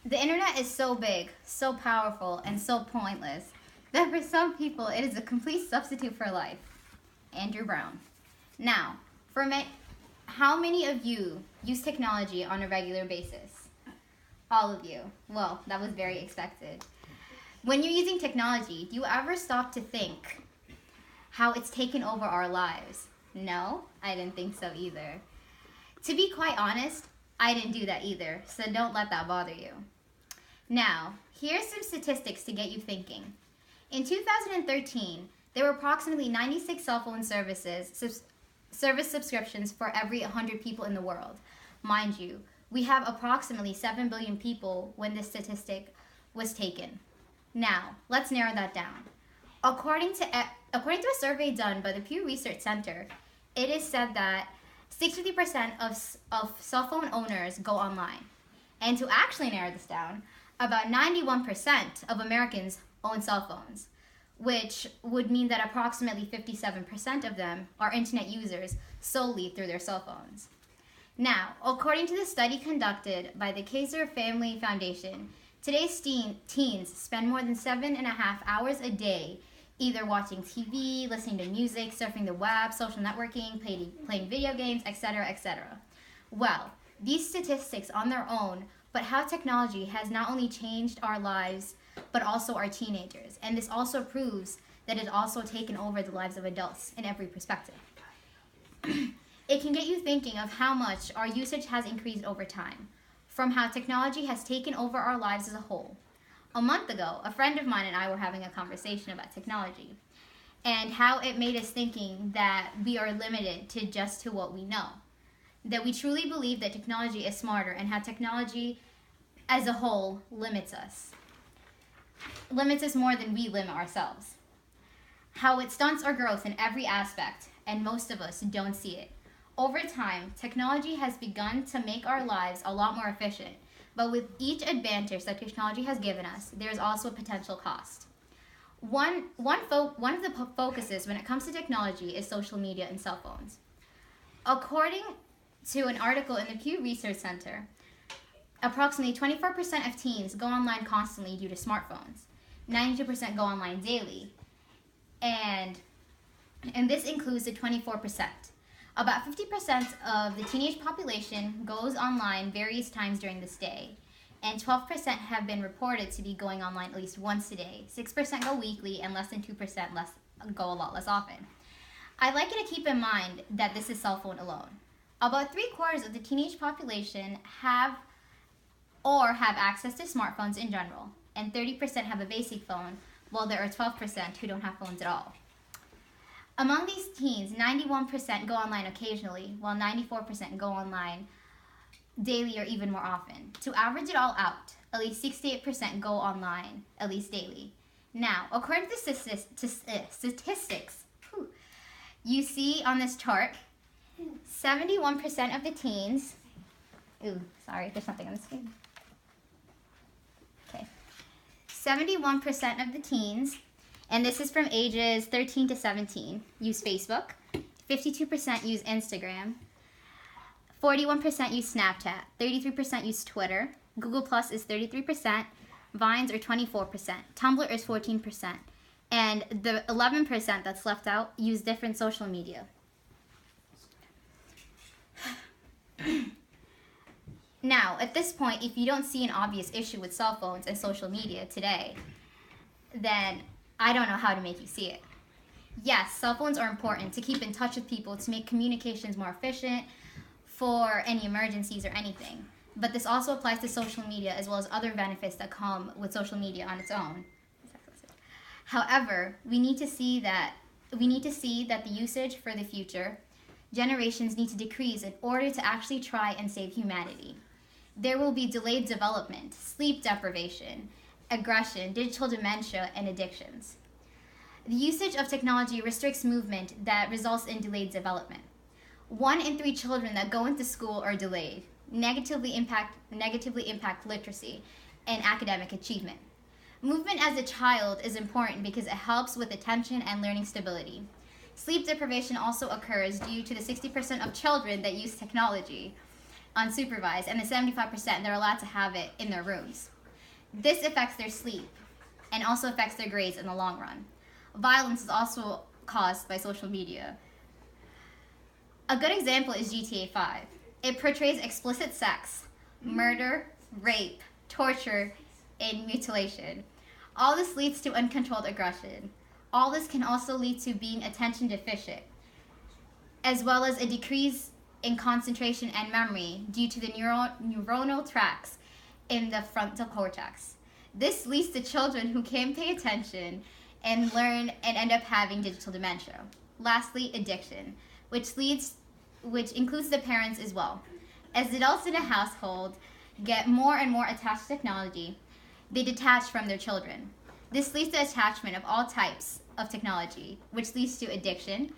The internet is so big, so powerful, and so pointless that for some people it is a complete substitute for life. Andrew Brown. Now, how many of you use technology on a regular basis? All of you. Well, that was very expected. When you're using technology, do you ever stop to think how it's taken over our lives? No, I didn't think so either. To be quite honest, I didn't do that either, so don't let that bother you. Now, here's some statistics to get you thinking. In 2013, there were approximately 96 cell phone service subscriptions for every 100 people in the world. Mind you, we have approximately 7 billion people when this statistic was taken. Now, let's narrow that down. According to a survey done by the Pew Research Center, it is said that 63% of cell phone owners go online. And to actually narrow this down, about 91% of Americans own cell phones, which would mean that approximately 57% of them are internet users solely through their cell phones. Now, according to the study conducted by the Kaiser Family Foundation, today's teens spend more than 7.5 hours a day either watching TV, listening to music, surfing the web, social networking, playing video games, etc., etc. Well, these statistics on their own, but how technology has not only changed our lives, but also our teenagers. And this also proves that it's also taken over the lives of adults in every perspective. It can get you thinking of how much our usage has increased over time, from how technology has taken over our lives as a whole. A month ago, a friend of mine and I were having a conversation about technology and how it made us thinking that we are limited to just to what we know. That we truly believe that technology is smarter and how technology as a whole limits us. Limits us more than we limit ourselves. How it stunts our growth in every aspect, and most of us don't see it. Over time, technology has begun to make our lives a lot more efficient, but with each advantage that technology has given us, there is also a potential cost. One of the focuses when it comes to technology is social media and cell phones. According to an article in the Pew Research Center, approximately 24% of teens go online constantly due to smartphones. 92% go online daily. And this includes the 24%. About 50% of the teenage population goes online various times during this day, and 12% have been reported to be going online at least once a day. 6% go weekly, and less than 2% go a lot less often. I'd like you to keep in mind that this is cell phone alone. About 3/4 of the teenage population have access to smartphones in general, and 30% have a basic phone, while there are 12% who don't have phones at all. Among these teens, 91% go online occasionally, while 94% go online daily or even more often. To average it all out, at least 68% go online at least daily. Now, according to statistics, you see on this chart, 71% of the teens, there's something on the screen. Okay. 71% of the teens, and this is from ages 13 to 17, use Facebook. 52% use Instagram. 41% use Snapchat. 33% use Twitter. Google Plus is 33%. Vines are 24%. Tumblr is 14%. And the 11% that's left out use different social media. Now, at this point, if you don't see an obvious issue with cell phones and social media today, then I don't know how to make you see it. Yes, cell phones are important to keep in touch with people, to make communications more efficient for any emergencies or anything. But this also applies to social media as well as other benefits that come with social media on its own. However, we need to see that the usage for the future generations need to decrease in order to actually try and save humanity. There will be delayed development, sleep deprivation, aggression, digital dementia, and addictions. The usage of technology restricts movement that results in delayed development. 1 in 3 children that go into school are delayed, negatively impact literacy and academic achievement. Movement as a child is important because it helps with attention and learning stability. Sleep deprivation also occurs due to the 60% of children that use technology unsupervised and the 75% that are allowed to have it in their rooms. This affects their sleep and also affects their grades in the long run. Violence is also caused by social media. A good example is GTA 5. It portrays explicit sex, murder, rape, torture, and mutilation. All this leads to uncontrolled aggression. All this can also lead to being attention deficient, as well as a decrease in concentration and memory due to the neuronal tracts in the frontal cortex. This leads to children who can't pay attention and learn and end up having digital dementia. Lastly, addiction, which includes the parents as well. As adults in a household get more and more attached to technology, they detach from their children. This leads to attachment of all types of technology, which leads to addiction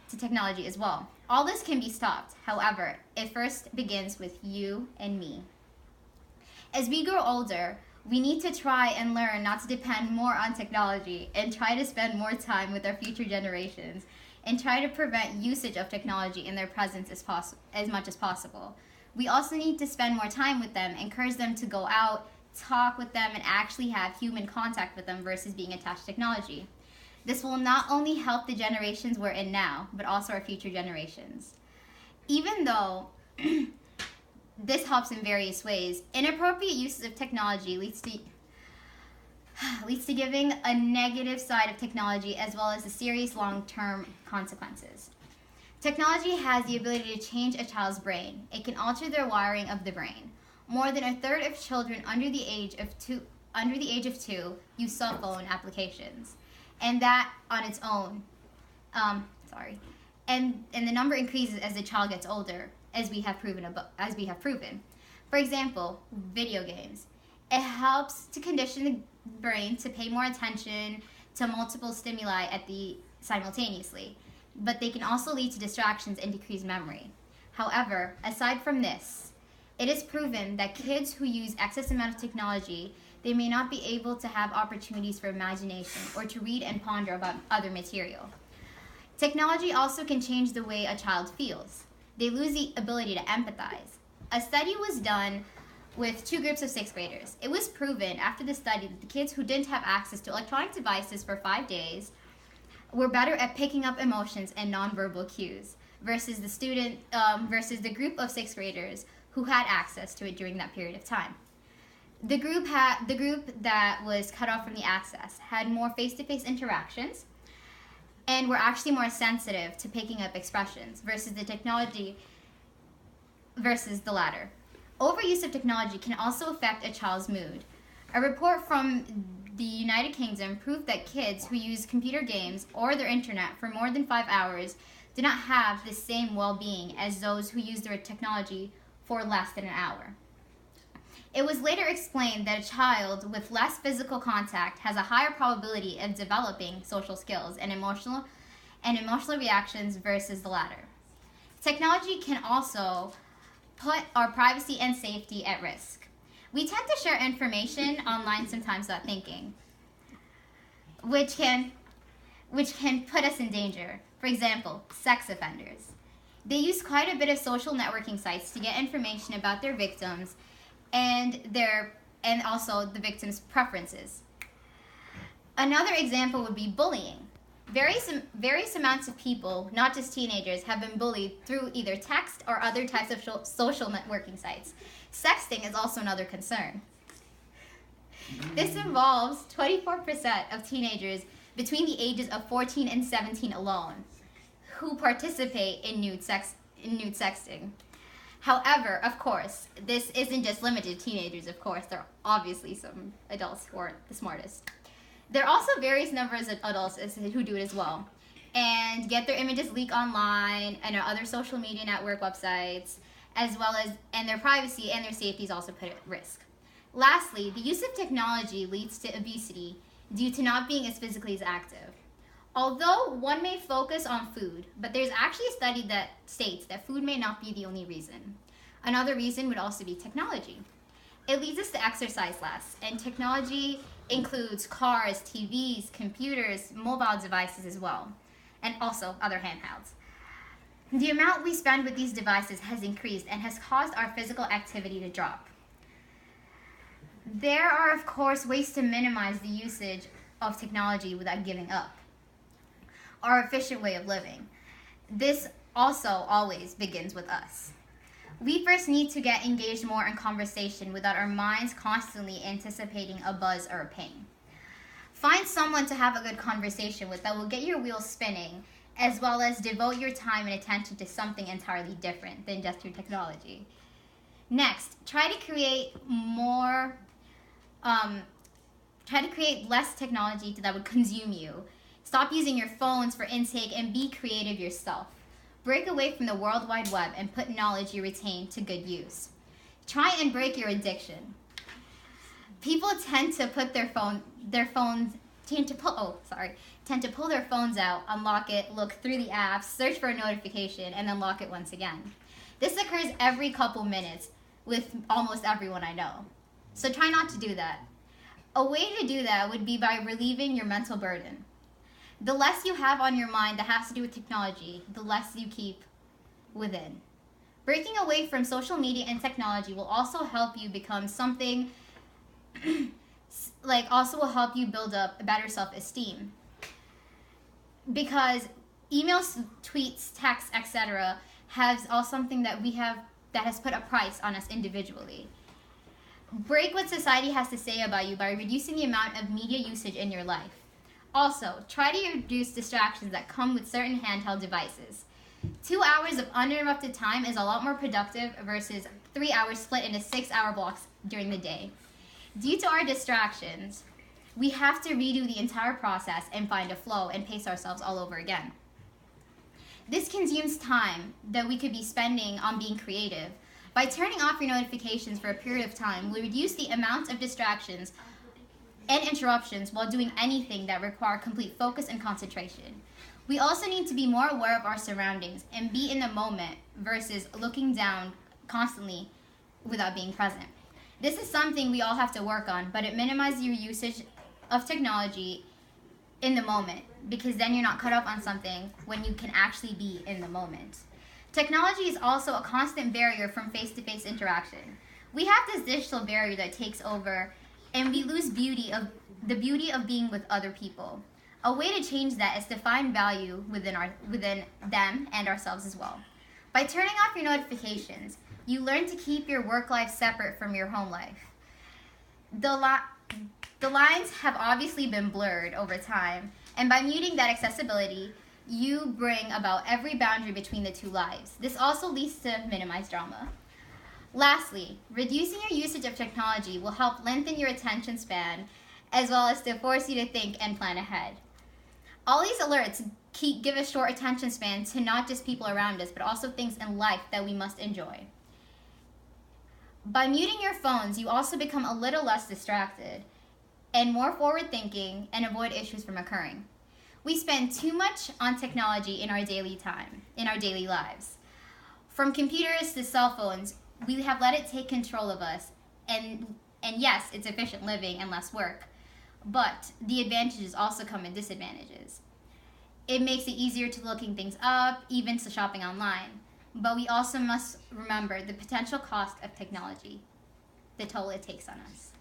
to technology as well. All this can be stopped. However, it first begins with you and me. As we grow older, we need to try and learn not to depend more on technology and try to spend more time with our future generations and try to prevent usage of technology in their presence as much as possible. We also need to spend more time with them, encourage them to go out, talk with them, and actually have human contact with them versus being attached to technology. This will not only help the generations we're in now, but also our future generations. Even though this helps in various ways, inappropriate uses of technology leads to giving a negative side of technology as well as the serious long-term consequences. Technology has the ability to change a child's brain. It can alter their wiring of the brain. More than a third of children under the age of two use cell phone applications, and that on its own, and the number increases as the child gets older, as we have proven. For example, video games. It helps to condition the brain to pay more attention to multiple stimuli simultaneously, but they can also lead to distractions and decreased memory. However, aside from this, it is proven that kids who use excess amount of technology, they may not be able to have opportunities for imagination or to read and ponder about other material. Technology also can change the way a child feels. They lose the ability to empathize. A study was done with 2 groups of 6th graders. It was proven after the study that the kids who didn't have access to electronic devices for 5 days were better at picking up emotions and nonverbal cues versus the group of 6th graders who had access to it during that period of time. The group that was cut off from the access had more face-to-face interactions and were actually more sensitive to picking up expressions versus the latter. Overuse of technology can also affect a child's mood. A report from the United Kingdom proved that kids who use computer games or their internet for more than 5 hours do not have the same well-being as those who use their technology for less than an hour. It was later explained that a child with less physical contact has a higher probability of developing social skills and emotional reactions versus the latter. Technology can also put our privacy and safety at risk. We tend to share information online sometimes without thinking, which can put us in danger. For example, sex offenders. They use quite a bit of social networking sites to get information about their victims and also the victim's preferences. Another example would be bullying. Various amounts of people, not just teenagers, have been bullied through either text or other types of social networking sites. Sexting is also another concern. This involves 24% of teenagers between the ages of 14 and 17 alone who participate in nude sexting. However, of course, this isn't just limited to teenagers, of course. There are obviously some adults who aren't the smartest. There are also various numbers of adults who do it as well and get their images leaked online and our other social media network websites, as well as and their privacy and their safety is also put at risk. Lastly, the use of technology leads to obesity due to not being as physically as active. Although one may focus on food, but there's actually a study that states that food may not be the only reason. Another reason would also be technology. It leads us to exercise less, and technology includes cars, TVs, computers, mobile devices as well, and also other handhelds. The amount we spend with these devices has increased and has caused our physical activity to drop. There are, of course, ways to minimize the usage of technology without giving up our efficient way of living. This also always begins with us. We first need to get engaged more in conversation without our minds constantly anticipating a buzz or a ping. Find someone to have a good conversation with that will get your wheels spinning, as well as devote your time and attention to something entirely different than just your technology. Next, try to create less technology that would consume you. Stop using your phones for intake and be creative yourself. Break away from the World Wide Web and put knowledge you retain to good use. Try and break your addiction. People tend to pull their phones out, unlock it, look through the apps, search for a notification, and then lock it once again. This occurs every couple minutes with almost everyone I know. So try not to do that. A way to do that would be by relieving your mental burden. The less you have on your mind that has to do with technology, the less you keep within. Breaking away from social media and technology will also help you become something will help you build up a better self-esteem. Because emails, tweets, texts, etc. has all something that has put a price on us individually. Break what society has to say about you by reducing the amount of media usage in your life. Also, try to reduce distractions that come with certain handheld devices. 2 hours of uninterrupted time is a lot more productive versus 3 hours split into 6-hour blocks during the day. Due to our distractions, we have to redo the entire process and find a flow and pace ourselves all over again. This consumes time that we could be spending on being creative. By turning off your notifications for a period of time, we reduce the amount of distractions and interruptions while doing anything that require complete focus and concentration. We also need to be more aware of our surroundings and be in the moment versus looking down constantly without being present. This is something we all have to work on, but it minimizes your usage of technology in the moment, because then you're not caught up on something when you can actually be in the moment. Technology is also a constant barrier from face-to-face interaction. We have this digital barrier that takes over, and we lose the beauty of being with other people. A way to change that is to find value within them and ourselves as well. By turning off your notifications, you learn to keep your work life separate from your home life. The lines have obviously been blurred over time, and by muting that accessibility, you bring about every boundary between the two lives. This also leads to minimized drama. Lastly, reducing your usage of technology will help lengthen your attention span, as well as to force you to think and plan ahead. All these alerts give a short attention span to not just people around us, but also things in life that we must enjoy. By muting your phones, you also become a little less distracted and more forward-thinking and avoid issues from occurring. We spend too much on technology in our daily lives. From computers to cell phones, we have let it take control of us, and yes, it's efficient living and less work, but the advantages also come with disadvantages. It makes it easier to looking things up, even to shopping online, but we also must remember the potential cost of technology, the toll it takes on us.